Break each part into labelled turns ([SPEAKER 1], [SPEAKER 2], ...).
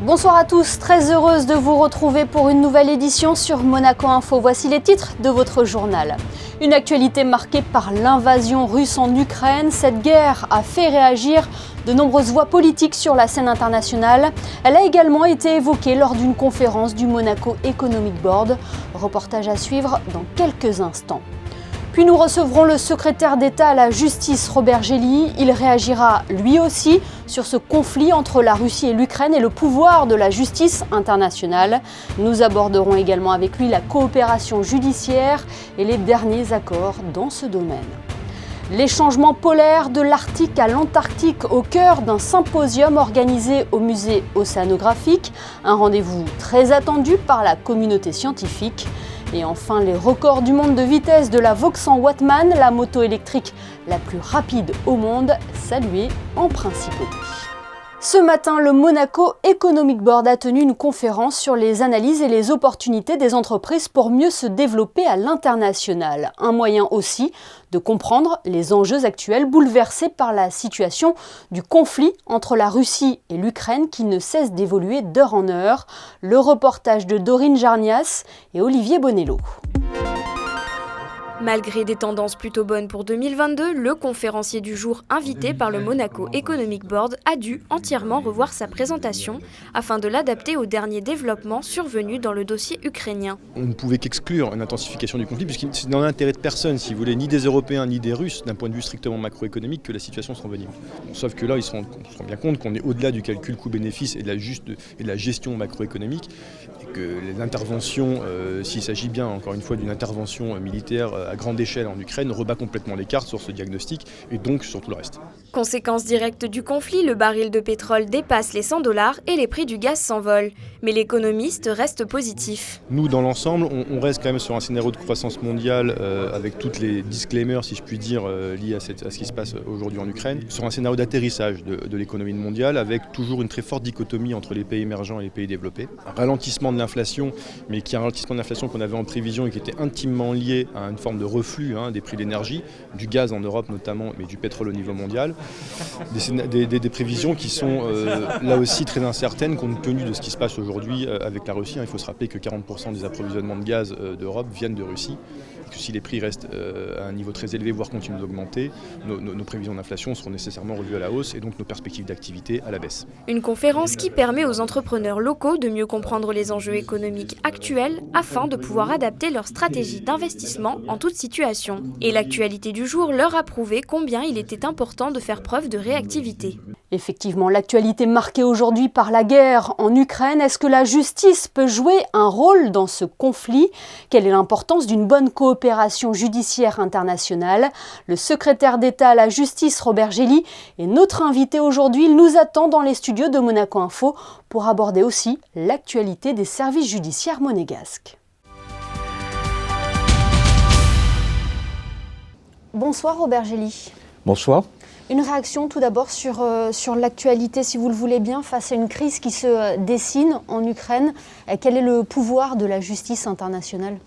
[SPEAKER 1] Bonsoir à tous, très heureuse de vous retrouver pour une nouvelle édition sur Monaco Info. Voici les titres de votre journal. Une actualité marquée par l'invasion russe en Ukraine. Cette guerre a fait réagir de nombreuses voix politiques sur la scène internationale. Elle a également été évoquée lors d'une conférence du Monaco Economic Board. Reportage à suivre dans quelques instants. Puis nous recevrons le secrétaire d'État à la justice, Robert Gelli. Il réagira lui aussi sur ce conflit entre la Russie et l'Ukraine et le pouvoir de la justice internationale. Nous aborderons également avec lui la coopération judiciaire et les derniers accords dans ce domaine. Les changements polaires de l'Arctique à l'Antarctique au cœur d'un symposium organisé au musée océanographique. Un rendez-vous très attendu par la communauté scientifique. Et enfin, les records du monde de vitesse de la Vauxhall Wattman, la moto électrique la plus rapide au monde, saluée en principauté. Ce matin, le Monaco Economic Board a tenu une conférence sur les analyses et les opportunités des entreprises pour mieux se développer à l'international. Un moyen aussi de comprendre les enjeux actuels bouleversés par la situation du conflit entre la Russie et l'Ukraine qui ne cesse d'évoluer d'heure en heure. Le reportage de Dorine Jarnias et Olivier Bonello.
[SPEAKER 2] Malgré des tendances plutôt bonnes pour 2022, le conférencier du jour invité par le Monaco Economic Board a dû entièrement revoir sa présentation afin de l'adapter aux derniers développements survenus dans le dossier ukrainien.
[SPEAKER 3] On ne pouvait qu'exclure une intensification du conflit puisque c'est dans l'intérêt de personne, si vous voulez, ni des Européens ni des Russes, d'un point de vue strictement macroéconomique, que la situation s'envenime. Sauf que là, ils se rendent bien compte qu'on est au-delà du calcul coût-bénéfice et de la gestion macroéconomique et que les interventions, s'il s'agit bien, encore une fois, d'une intervention militaire à grande échelle en Ukraine, rebat complètement les cartes sur ce diagnostic et donc sur tout le reste.
[SPEAKER 2] Conséquence directe du conflit, le baril de pétrole dépasse les $100 et les prix du gaz s'envolent. Mais l'économiste reste positif.
[SPEAKER 3] Nous, dans l'ensemble, on reste quand même sur un scénario de croissance mondiale avec toutes les disclaimers, si je puis dire, liés à ce qui se passe aujourd'hui en Ukraine, sur un scénario d'atterrissage de l'économie mondiale avec toujours une très forte dichotomie entre les pays émergents et les pays développés. Un ralentissement de l'inflation, mais qui est un ralentissement de l'inflation qu'on avait en prévision et qui était intimement lié à une forme de reflux des prix d'énergie, du gaz en Europe notamment, mais du pétrole au niveau mondial. Des prévisions qui sont là aussi très incertaines compte tenu de ce qui se passe aujourd'hui avec la Russie. Il faut se rappeler que 40% des approvisionnements de gaz d'Europe viennent de Russie. Et que si les prix restent à un niveau très élevé, voire continuent d'augmenter, nos prévisions d'inflation seront nécessairement revues à la hausse et donc nos perspectives d'activité à la baisse.
[SPEAKER 2] Une conférence qui permet aux entrepreneurs locaux de mieux comprendre les enjeux économiques actuels afin de pouvoir adapter leur stratégie d'investissement en toute situation. Et l'actualité du jour leur a prouvé combien il était important de faire preuve de réactivité.
[SPEAKER 1] Effectivement, l'actualité marquée aujourd'hui par la guerre en Ukraine, est-ce que la justice peut jouer un rôle dans ce conflit ? Quelle est l'importance d'une bonne coopération judiciaire internationale ? Le secrétaire d'État à la justice, Robert Gelli, est notre invité aujourd'hui. Il nous attend dans les studios de Monaco Info pour aborder aussi l'actualité des services judiciaires monégasques. Bonsoir Robert Gelli.
[SPEAKER 4] Bonsoir.
[SPEAKER 1] Une réaction tout d'abord sur l'actualité, si vous le voulez bien, face à une crise qui se dessine en Ukraine. Quel est le pouvoir de la justice internationale ?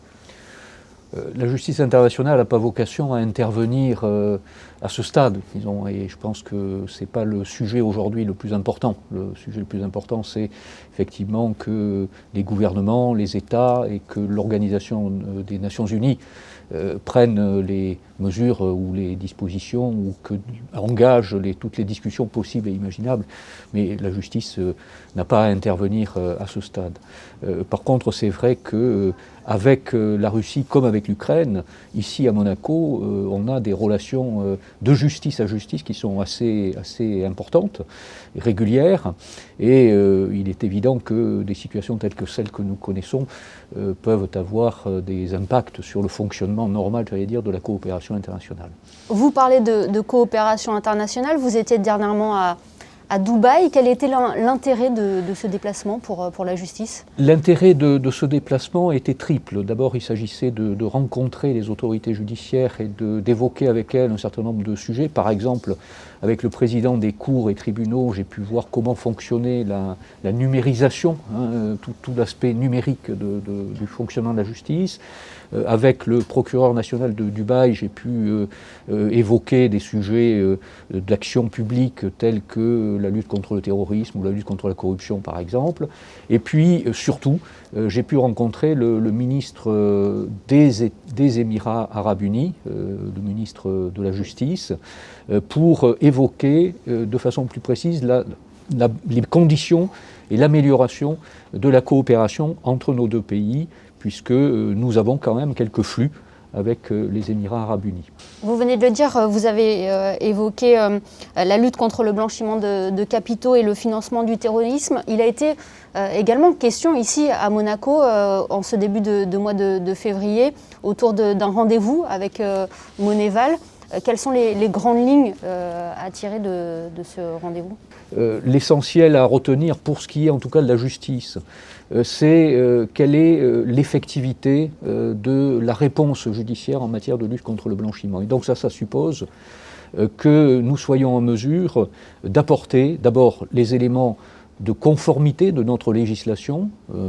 [SPEAKER 4] La justice internationale n'a pas vocation à intervenir à ce stade, disons, et je pense que ce n'est pas le sujet aujourd'hui le plus important. Le sujet le plus important, c'est effectivement que les gouvernements, les États et que l'Organisation des Nations Unies prennent les mesures ou les dispositions ou engagent toutes les discussions possibles et imaginables. Mais la justice n'a pas à intervenir à ce stade. Par contre, c'est vrai qu'avec la Russie comme avec l'Ukraine, ici à Monaco, on a des relations de justice à justice qui sont assez importantes, régulières, et il est évident que des situations telles que celles que nous connaissons peuvent avoir des impacts sur le fonctionnement normal, j'allais dire, de la coopération internationale.
[SPEAKER 1] Vous parlez de coopération internationale, vous étiez dernièrement à Dubaï. Quel était l'intérêt de ce déplacement pour la justice ?
[SPEAKER 4] L'intérêt de ce déplacement était triple. D'abord, il s'agissait de rencontrer les autorités judiciaires et d'évoquer avec elles un certain nombre de sujets. Par exemple, avec le président des cours et tribunaux, j'ai pu voir comment fonctionnait la numérisation, tout l'aspect numérique du fonctionnement de la justice. Avec le procureur national de Dubaï, j'ai pu évoquer des sujets d'action publique tels que la lutte contre le terrorisme ou la lutte contre la corruption, par exemple. Et puis, surtout, j'ai pu rencontrer le ministre des Émirats arabes unis, le ministre de la Justice, pour évoquer de façon plus précise les conditions et l'amélioration de la coopération entre nos deux pays, puisque nous avons quand même quelques flux avec les Émirats arabes unis.
[SPEAKER 1] Vous venez de le dire, vous avez évoqué la lutte contre le blanchiment de capitaux et le financement du terrorisme. Il a été également question ici à Monaco en ce début de mois de février autour d'un rendez-vous avec Moneval. Quelles sont les grandes lignes à tirer de ce rendez-vous ?
[SPEAKER 4] L'essentiel à retenir pour ce qui est en tout cas de la justice, c'est quelle est l'effectivité de la réponse judiciaire en matière de lutte contre le blanchiment. Et donc ça suppose que nous soyons en mesure d'apporter d'abord les éléments de conformité de notre législation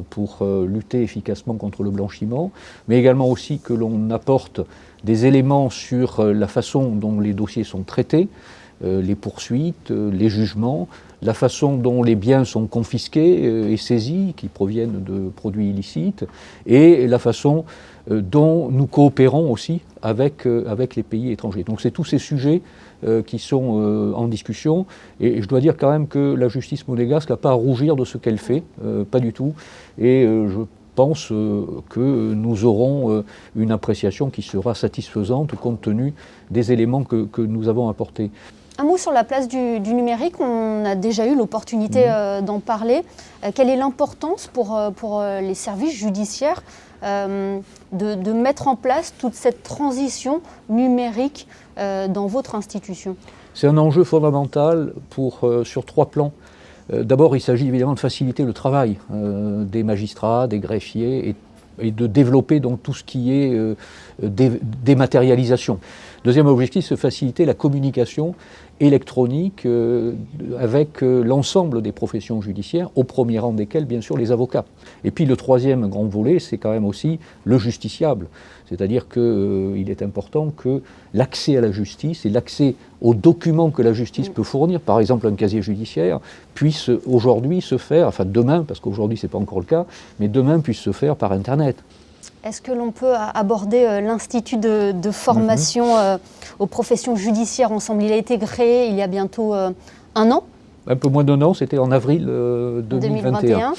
[SPEAKER 4] pour lutter efficacement contre le blanchiment, mais également aussi que l'on apporte des éléments sur la façon dont les dossiers sont traités, les poursuites, les jugements, la façon dont les biens sont confisqués et saisis, qui proviennent de produits illicites, et la façon dont nous coopérons aussi avec les pays étrangers. Donc c'est tous ces sujets qui sont en discussion, et je dois dire quand même que la justice monégasque n'a pas à rougir de ce qu'elle fait, pas du tout, et je pense que nous aurons une appréciation qui sera satisfaisante compte tenu des éléments que nous avons apportés.
[SPEAKER 1] Un mot sur la place du numérique, on a déjà eu l'opportunité d'en parler. Quelle est l'importance pour les services judiciaires de mettre en place toute cette transition numérique dans votre institution ?
[SPEAKER 4] C'est un enjeu fondamental sur 3 plans. D'abord, il s'agit évidemment de faciliter le travail des magistrats, des greffiers et de développer donc tout ce qui est dématérialisation. Deuxième objectif, c'est de faciliter la communication électronique avec l'ensemble des professions judiciaires, au premier rang desquelles, bien sûr, les avocats. Et puis le troisième grand volet, c'est quand même aussi le justiciable. C'est-à-dire qu'il est important que l'accès à la justice et l'accès aux documents que la justice peut fournir, par exemple un casier judiciaire, puisse aujourd'hui se faire, enfin demain, parce qu'aujourd'hui ce n'est pas encore le cas, mais demain puisse se faire par Internet.
[SPEAKER 1] Est-ce que l'on peut aborder l'Institut de formation aux professions judiciaires ensemble ? Il a été créé il y a bientôt 1 an.
[SPEAKER 4] Un peu moins d'1 an, c'était en avril 2021.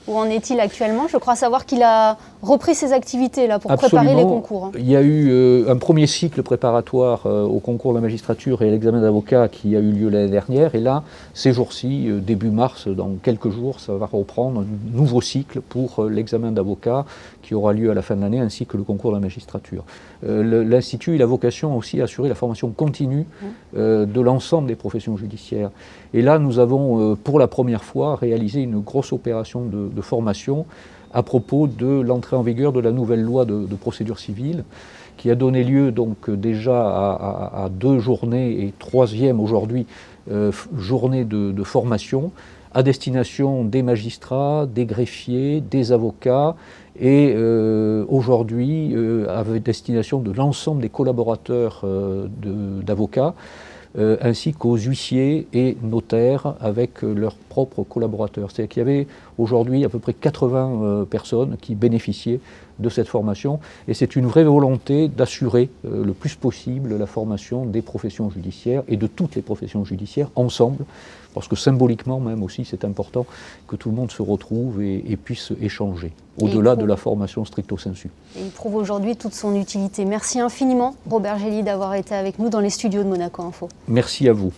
[SPEAKER 1] Où en est-il actuellement ? Je crois savoir qu'il a repris ses activités là, pour
[SPEAKER 4] Absolument.
[SPEAKER 1] préparer les concours.
[SPEAKER 4] Il y a eu un premier cycle préparatoire au concours de la magistrature et à l'examen d'avocat qui a eu lieu l'année dernière. Et là, ces jours-ci, début mars, dans quelques jours, ça va reprendre un nouveau cycle pour l'examen d'avocat qui aura lieu à la fin de l'année, ainsi que le concours de la magistrature. L'Institut a vocation aussi à assurer la formation continue de l'ensemble des professions judiciaires. Et là, nous avons pour la première fois réalisé une grosse opération de formation à propos de l'entrée en vigueur de la nouvelle loi de procédure civile, qui a donné lieu donc déjà à 2 journées et 3e aujourd'hui journée de formation à destination des magistrats, des greffiers, des avocats et aujourd'hui à destination de l'ensemble des collaborateurs d'avocats ainsi qu'aux huissiers et notaires avec leurs propres collaborateurs. C'est-à-dire qu'il y avait aujourd'hui à peu près 80 personnes qui bénéficiaient de cette formation et c'est une vraie volonté d'assurer le plus possible la formation des professions judiciaires et de toutes les professions judiciaires ensemble, parce que symboliquement même aussi c'est important que tout le monde se retrouve et puisse échanger, au-delà de la formation stricto sensu.
[SPEAKER 1] Et il prouve aujourd'hui toute son utilité. Merci infiniment Robert Gély d'avoir été avec nous dans les studios de Monaco Info.
[SPEAKER 4] Merci à vous.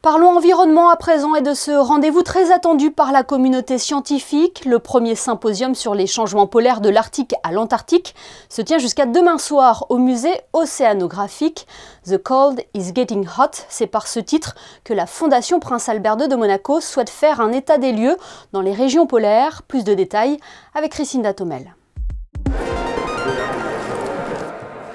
[SPEAKER 1] Parlons environnement à présent et de ce rendez-vous très attendu par la communauté scientifique. Le premier symposium sur les changements polaires de l'Arctique à l'Antarctique se tient jusqu'à demain soir au musée océanographique. The Cold is Getting Hot, c'est par ce titre que la Fondation Prince Albert II de Monaco souhaite faire un état des lieux dans les régions polaires. Plus de détails avec Christine Datomel.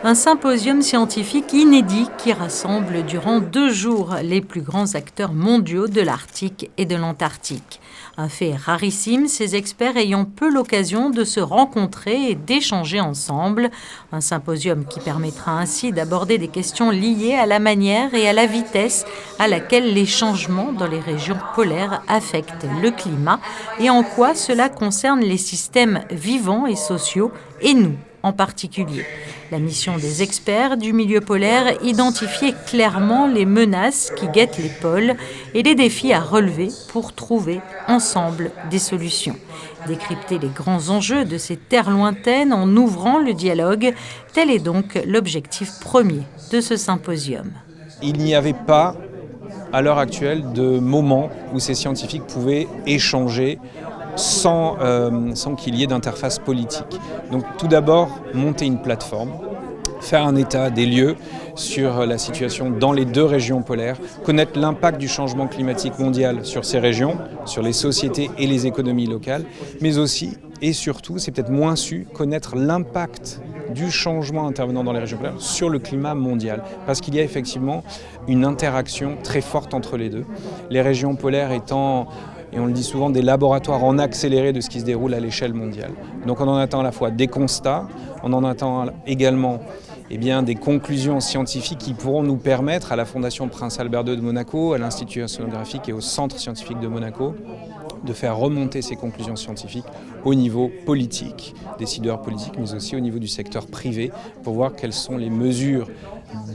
[SPEAKER 5] Un symposium scientifique inédit qui rassemble durant 2 jours les plus grands acteurs mondiaux de l'Arctique et de l'Antarctique. Un fait rarissime, ces experts ayant peu l'occasion de se rencontrer et d'échanger ensemble. Un symposium qui permettra ainsi d'aborder des questions liées à la manière et à la vitesse à laquelle les changements dans les régions polaires affectent le climat et en quoi cela concerne les systèmes vivants et sociaux et nous en particulier. La mission des experts du milieu polaire, identifier clairement les menaces qui guettent les pôles et les défis à relever pour trouver ensemble des solutions. Décrypter les grands enjeux de ces terres lointaines en ouvrant le dialogue, tel est donc l'objectif premier de ce symposium.
[SPEAKER 6] Il n'y avait pas, à l'heure actuelle, de moment où ces scientifiques pouvaient échanger sans qu'il y ait d'interface politique. Donc tout d'abord, monter une plateforme, faire un état des lieux sur la situation dans les 2 régions polaires, connaître l'impact du changement climatique mondial sur ces régions, sur les sociétés et les économies locales, mais aussi et surtout, c'est peut-être moins su, connaître l'impact du changement intervenant dans les régions polaires sur le climat mondial. Parce qu'il y a effectivement une interaction très forte entre les deux. Les régions polaires étant, et on le dit souvent, des laboratoires en accéléré de ce qui se déroule à l'échelle mondiale. Donc on en attend à la fois des constats, on en attend également des conclusions scientifiques qui pourront nous permettre à la Fondation Prince Albert II de Monaco, à l'Institut océanographique et au Centre scientifique de Monaco, de faire remonter ces conclusions scientifiques au niveau politique, décideurs politiques, mais aussi au niveau du secteur privé, pour voir quelles sont les mesures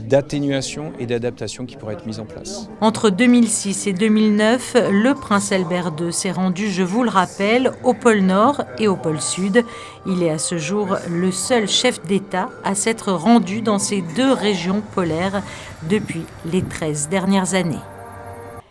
[SPEAKER 6] d'atténuation et d'adaptation qui pourraient être mises en place.
[SPEAKER 5] Entre 2006 et 2009, le Prince Albert II s'est rendu, je vous le rappelle, au pôle Nord et au pôle Sud. Il est à ce jour le seul chef d'État à s'être rendu dans ces 2 régions polaires depuis les 13 dernières années.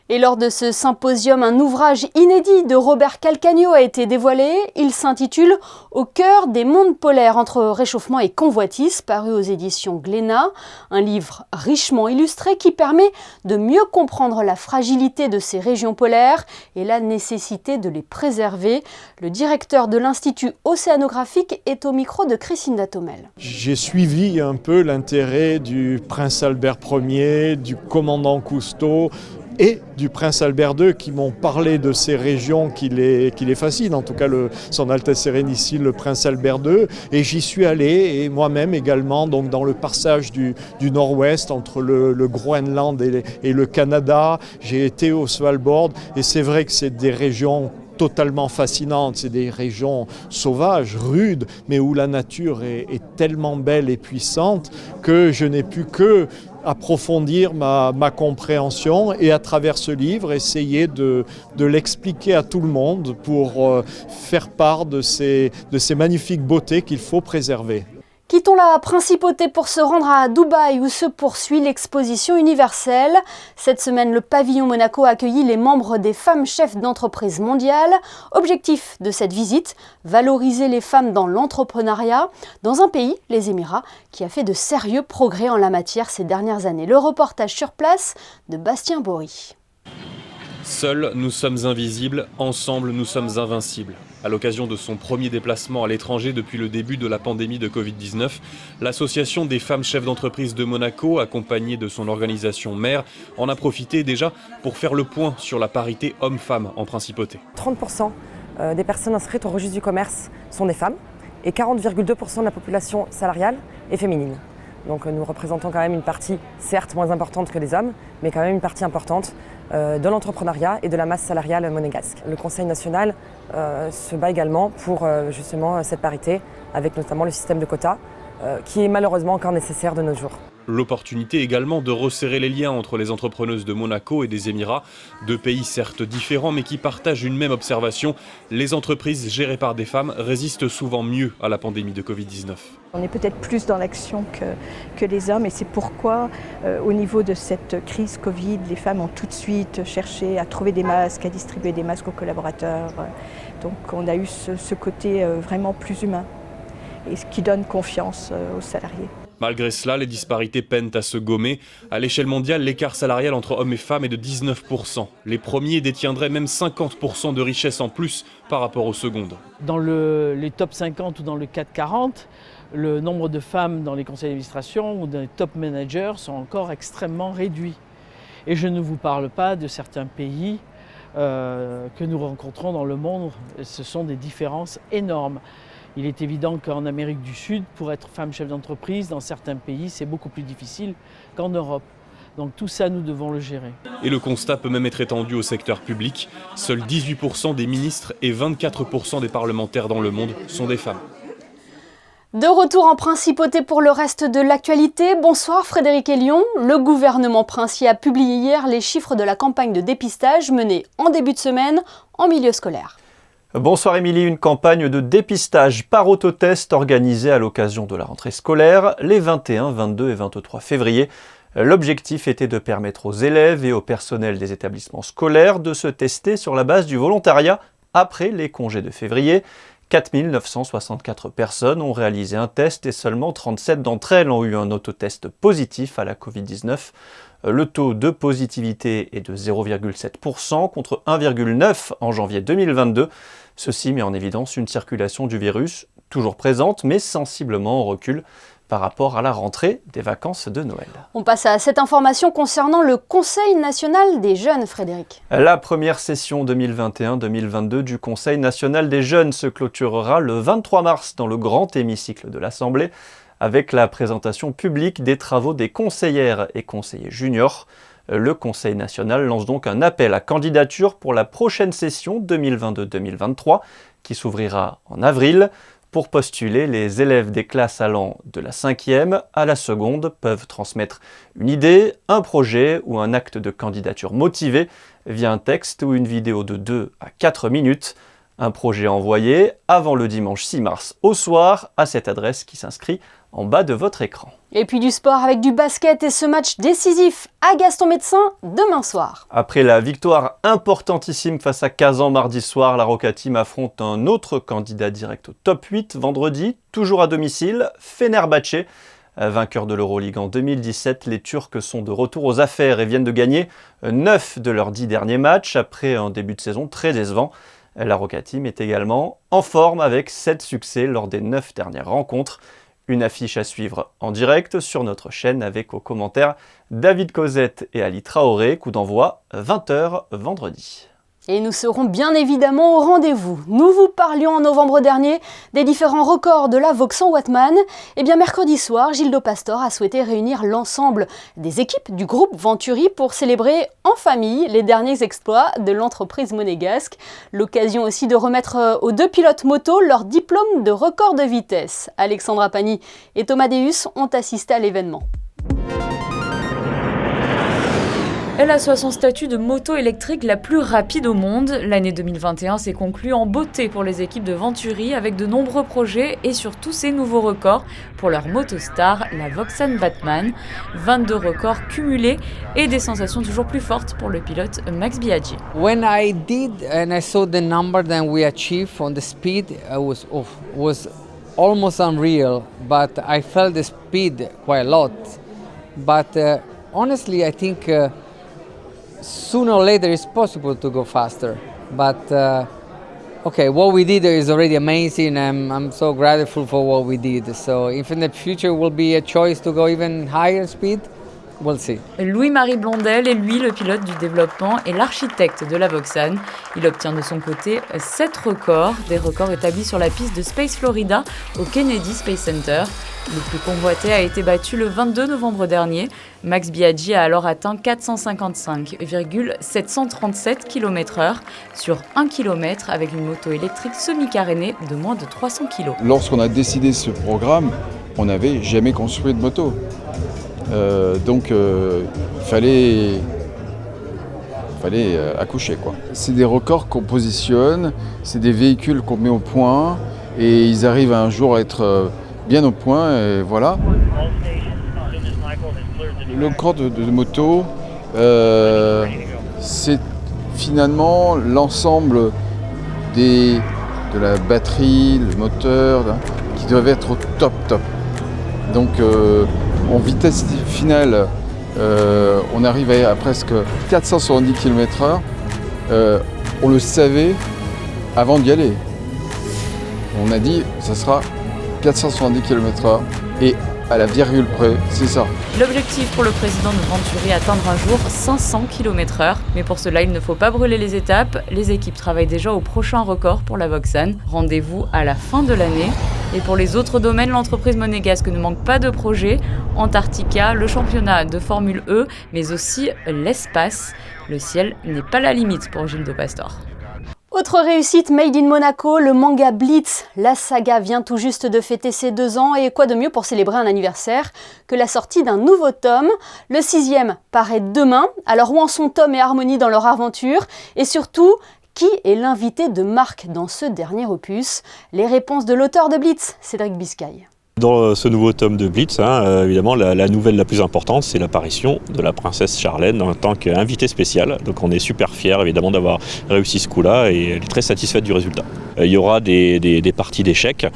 [SPEAKER 1] Et lors de ce symposium, un ouvrage inédit de Robert Calcagno a été dévoilé. Il s'intitule « Au cœur des mondes polaires entre réchauffement et convoitise », paru aux éditions Glénat. Un livre richement illustré qui permet de mieux comprendre la fragilité de ces régions polaires et la nécessité de les préserver. Le directeur de l'Institut océanographique est au micro de Christine Datomel.
[SPEAKER 7] J'ai suivi un peu l'intérêt du prince Albert Ier, du commandant Cousteau, et du prince Albert II qui m'ont parlé de ces régions qui les fascinent, en tout cas son Altesse Sérénissime, le prince Albert II, et j'y suis allé, et moi-même également, donc dans le passage du nord-ouest entre le Groenland et le Canada. J'ai été au Svalbard, et c'est vrai que c'est des régions totalement fascinantes, c'est des régions sauvages, rudes, mais où la nature est tellement belle et puissante que je n'ai pu que approfondir ma compréhension et à travers ce livre essayer de l'expliquer à tout le monde pour faire part de ces magnifiques beautés qu'il faut préserver.
[SPEAKER 1] Quittons la principauté pour se rendre à Dubaï où se poursuit l'exposition universelle. Cette semaine, le pavillon Monaco a accueilli les membres des femmes chefs d'entreprise mondiales. Objectif de cette visite, valoriser les femmes dans l'entrepreneuriat dans un pays, les Émirats, qui a fait de sérieux progrès en la matière ces dernières années. Le reportage sur place de Bastien Bory.
[SPEAKER 8] Seuls, nous sommes invisibles, ensemble, nous sommes invincibles. À l'occasion de son premier déplacement à l'étranger depuis le début de la pandémie de Covid-19, l'association des femmes chefs d'entreprise de Monaco, accompagnée de son organisation mère, en a profité déjà pour faire le point sur la parité homme-femme en principauté.
[SPEAKER 9] 30% des personnes inscrites au registre du commerce sont des femmes et 40,2% de la population salariale est féminine. Donc nous représentons quand même une partie, certes moins importante que les hommes, mais quand même une partie importante de l'entrepreneuriat et de la masse salariale monégasque. Le Conseil national se bat également pour justement cette parité, avec notamment le système de quotas, qui est malheureusement encore nécessaire de nos jours.
[SPEAKER 8] L'opportunité également de resserrer les liens entre les entrepreneuses de Monaco et des Émirats, 2 pays certes différents mais qui partagent une même observation, les entreprises gérées par des femmes résistent souvent mieux à la pandémie de Covid-19.
[SPEAKER 10] On est peut-être plus dans l'action que les hommes et c'est pourquoi au niveau de cette crise Covid, les femmes ont tout de suite cherché à trouver des masques, à distribuer des masques aux collaborateurs. Donc on a eu ce côté vraiment plus humain et ce qui donne confiance aux salariés.
[SPEAKER 8] Malgré cela, les disparités peinent à se gommer. À l'échelle mondiale, l'écart salarial entre hommes et femmes est de 19%. Les premiers détiendraient même 50% de richesse en plus par rapport aux secondes.
[SPEAKER 11] Dans les top 50 ou dans le CAC 40, le nombre de femmes dans les conseils d'administration ou dans les top managers sont encore extrêmement réduits. Et je ne vous parle pas de certains pays que nous rencontrons dans le monde. Ce sont des différences énormes. Il est évident qu'en Amérique du Sud, pour être femme chef d'entreprise, dans certains pays, c'est beaucoup plus difficile qu'en Europe. Donc tout ça, nous devons le gérer.
[SPEAKER 8] Et le constat peut même être étendu au secteur public. Seuls 18% des ministres et 24% des parlementaires dans le monde sont des femmes.
[SPEAKER 1] De retour en principauté pour le reste de l'actualité. Bonsoir Frédéric Hélion. Le gouvernement princier a publié hier les chiffres de la campagne de dépistage menée en début de semaine en milieu scolaire.
[SPEAKER 12] Bonsoir Émilie, une campagne de dépistage par autotest organisée à l'occasion de la rentrée scolaire les 21, 22 et 23 février. L'objectif était de permettre aux élèves et au personnel des établissements scolaires de se tester sur la base du volontariat après les congés de février. 4 964 personnes ont réalisé un test et seulement 37 d'entre elles ont eu un autotest positif à la Covid-19. Le taux de positivité est de 0,7% contre 1,9% en janvier 2022. Ceci met en évidence une circulation du virus toujours présente mais sensiblement en recul par rapport à la rentrée des vacances de Noël.
[SPEAKER 1] On passe à cette information concernant le Conseil national des jeunes, Frédéric.
[SPEAKER 12] La première session 2021-2022 du Conseil national des jeunes se clôturera le 23 mars dans le grand hémicycle de l'Assemblée avec la présentation publique des travaux des conseillères et conseillers juniors. Le Conseil national lance donc un appel à candidature pour la prochaine session 2022-2023 qui s'ouvrira en avril. Pour postuler, les élèves des classes allant de la 5e à la seconde peuvent transmettre une idée, un projet ou un acte de candidature motivé via un texte ou une vidéo de 2 à 4 minutes. Un projet envoyé avant le dimanche 6 mars au soir à cette adresse qui s'inscrit en bas de votre écran.
[SPEAKER 1] Et puis du sport avec du basket et ce match décisif à Gaston-Médecin demain soir.
[SPEAKER 12] Après la victoire importantissime face à Kazan mardi soir, la Roca Team affronte un autre candidat direct au top 8 vendredi, toujours à domicile, Fenerbahçe. Vainqueurs de l'Euroleague en 2017, les Turcs sont de retour aux affaires et viennent de gagner 9 de leurs 10 derniers matchs après un début de saison très décevant. La Roca Team est également en forme avec 7 succès lors des 9 dernières rencontres. Une affiche à suivre en direct sur notre chaîne avec aux commentaires David Cosette et Ali Traoré. Coup d'envoi 20h vendredi.
[SPEAKER 1] Et nous serons bien évidemment au rendez-vous. Nous vous parlions en novembre dernier des différents records de la Vauxhall Wattman. Et bien mercredi soir, Gildo Pastor a souhaité réunir l'ensemble des équipes du groupe Venturi pour célébrer en famille les derniers exploits de l'entreprise monégasque. L'occasion aussi de remettre aux 2 pilotes moto leur diplôme de record de vitesse. Alexandra Pani et Thomas Deus ont assisté à l'événement.
[SPEAKER 13] Elle assoit son statut de moto électrique la plus rapide au monde. L'année 2021 s'est conclue en beauté pour les équipes de Venturi avec de nombreux projets et surtout ces nouveaux records pour leur motostar, la Vauxhall Batman. 22 records cumulés et des sensations toujours plus fortes pour le pilote Max Biaggi.
[SPEAKER 14] When I did and I saw the number that we achieved on the speed, was almost unreal, but I felt the speed quite a lot. But honestly, I think sooner or later it's possible to go faster, but okay, what we did is already amazing. I'm so grateful for what we did. So if in the future will be a choice to go even higher speed, we'll see.
[SPEAKER 13] Louis-Marie Blondel est lui le pilote du développement et l'architecte de la Vauxhall. Il obtient de son côté 7 records, des records établis sur la piste de Space Florida au Kennedy Space Center. Le plus convoité a été battu le 22 novembre dernier. Max Biaggi a alors atteint 455,737 km/h sur 1 km avec une moto électrique semi-carénée de moins de 300 kg.
[SPEAKER 15] Lorsqu'on a décidé ce programme, on n'avait jamais construit de moto. Donc il fallait accoucher, quoi. C'est des records qu'on positionne, c'est des véhicules qu'on met au point et ils arrivent un jour à être bien au point et voilà. Le record de moto, c'est finalement l'ensemble de la batterie, le moteur, qui doivent être au top. Donc en vitesse finale, on arrive à presque 470 km/h. On le savait avant d'y aller. On a dit ça sera 470 km/h et à la virgule près, c'est ça.
[SPEAKER 13] L'objectif pour le président de Venturi, atteindre un jour 500 km/h. Mais pour cela, il ne faut pas brûler les étapes. Les équipes travaillent déjà au prochain record pour la Vauxhall. Rendez-vous à la fin de l'année. Et pour les autres domaines, l'entreprise monégasque ne manque pas de projets. Antarctica, le championnat de Formule E, mais aussi l'espace. Le ciel n'est pas la limite pour Gilles de Pastor.
[SPEAKER 1] Autre réussite made in Monaco, le manga Blitz. La saga vient tout juste de fêter ses 2 ans et quoi de mieux pour célébrer un anniversaire que la sortie d'un nouveau tome. Le 6e paraît demain. Alors où en sont Tom et Harmony dans leur aventure? Et surtout, qui est l'invité de marque dans ce dernier opus? Les réponses de l'auteur de Blitz, Cédric Biscay.
[SPEAKER 16] Dans ce nouveau tome de Blitz, évidemment, la nouvelle la plus importante, c'est l'apparition de la princesse Charlène en tant qu'invitée spéciale. Donc on est super fiers évidemment d'avoir réussi ce coup-là et elle est très satisfaite du résultat. Il y aura des parties d'échecs,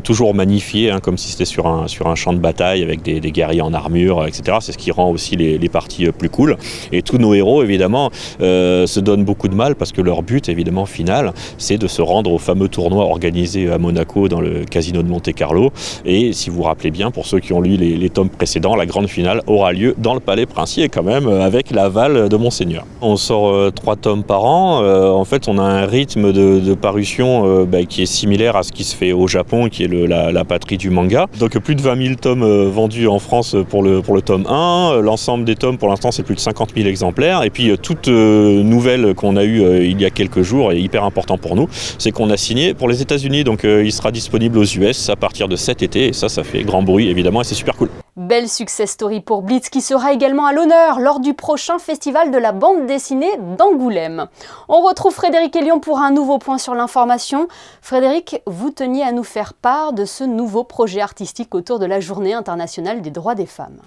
[SPEAKER 16] toujours magnifiées, comme si c'était sur un champ de bataille avec des guerriers en armure, etc. C'est ce qui rend aussi les parties plus cool. Et tous nos héros, évidemment, se donnent beaucoup de mal parce que leur but, évidemment, final, c'est de se rendre au fameux tournoi organisé à Monaco dans le casino de Monte-Carlo. Et si vous vous rappelez bien, pour ceux qui ont lu les tomes précédents, la grande finale aura lieu dans le palais princier quand même, avec l'aval de Monseigneur. On sort 3 tomes par an. En fait, on a un rythme de parution qui est similaire à ce qui se fait au Japon, qui est la patrie du manga. Donc plus de 20 000 tomes vendus en France pour le tome 1. L'ensemble des tomes, pour l'instant, c'est plus de 50 000 exemplaires. Et puis toute nouvelle qu'on a eue il y a quelques jours, et hyper important pour nous, c'est qu'on a signé pour les États-Unis. Donc il sera disponible aux US à partir de cet été. Et ça fait grand bruit évidemment et c'est super cool.
[SPEAKER 1] Belle success story pour Blitz qui sera également à l'honneur lors du prochain festival de la bande dessinée d'Angoulême. On retrouve Frédéric Elion pour un nouveau point sur l'information. Frédéric, vous teniez à nous faire part de ce nouveau projet artistique autour de la Journée internationale des droits des femmes.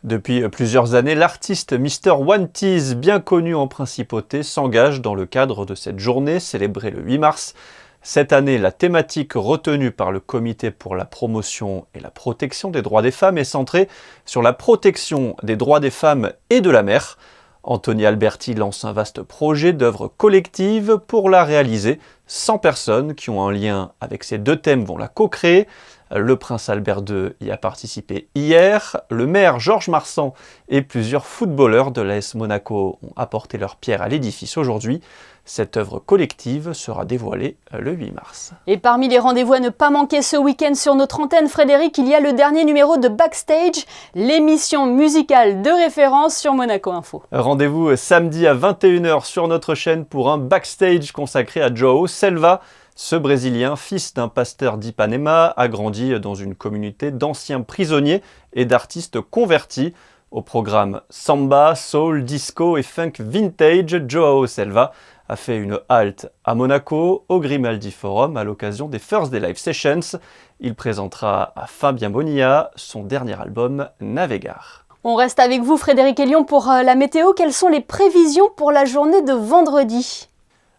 [SPEAKER 12] Depuis plusieurs années, l'artiste Mr. One Tease, bien connu en principauté, s'engage dans le cadre de cette journée célébrée le 8 mars. Cette année, la thématique retenue par le Comité pour la promotion et la protection des droits des femmes est centrée sur la protection des droits des femmes et de la mère. Anthony Alberti lance un vaste projet d'œuvre collective pour la réaliser. 100 personnes qui ont un lien avec ces 2 thèmes vont la co-créer. Le prince Albert II y a participé hier. Le maire Georges Marsan et plusieurs footballeurs de l'AS Monaco ont apporté leur pierre à l'édifice aujourd'hui. Cette œuvre collective sera dévoilée le 8 mars.
[SPEAKER 1] Et parmi les rendez-vous à ne pas manquer ce week-end sur notre antenne, Frédéric, il y a le dernier numéro de Backstage, l'émission musicale de référence sur Monaco Info.
[SPEAKER 12] Rendez-vous samedi à 21h sur notre chaîne pour un Backstage consacré à João Selva. Ce Brésilien, fils d'un pasteur d'Ipanema, a grandi dans une communauté d'anciens prisonniers et d'artistes convertis. Au programme samba, soul, disco et funk vintage, João Selva a fait une halte à Monaco, au Grimaldi Forum, à l'occasion des First Day Live Sessions. Il présentera à Fabien Bonilla son dernier album, Navegar.
[SPEAKER 1] On reste avec vous, Frédéric Elion, pour la météo. Quelles sont les prévisions pour la journée de vendredi ?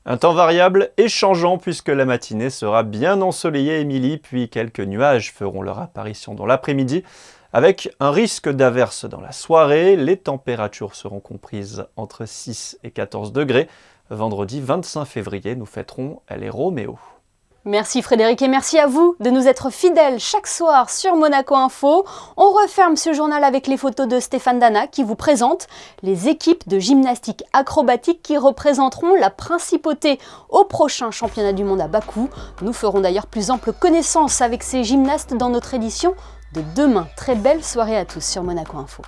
[SPEAKER 12] Un temps variable et changeant puisque la matinée sera bien ensoleillée, Émilie, puis quelques nuages feront leur apparition dans l'après-midi. Avec un risque d'averse dans la soirée, les températures seront comprises entre 6 et 14 degrés. Vendredi 25 février, nous fêterons les Roméo.
[SPEAKER 1] Merci Frédéric et merci à vous de nous être fidèles chaque soir sur Monaco Info. On referme ce journal avec les photos de Stéphane Dana qui vous présente les équipes de gymnastique acrobatique qui représenteront la principauté au prochain championnat du monde à Bakou. Nous ferons d'ailleurs plus ample connaissance avec ces gymnastes dans notre édition de demain. Très belle soirée à tous sur Monaco Info.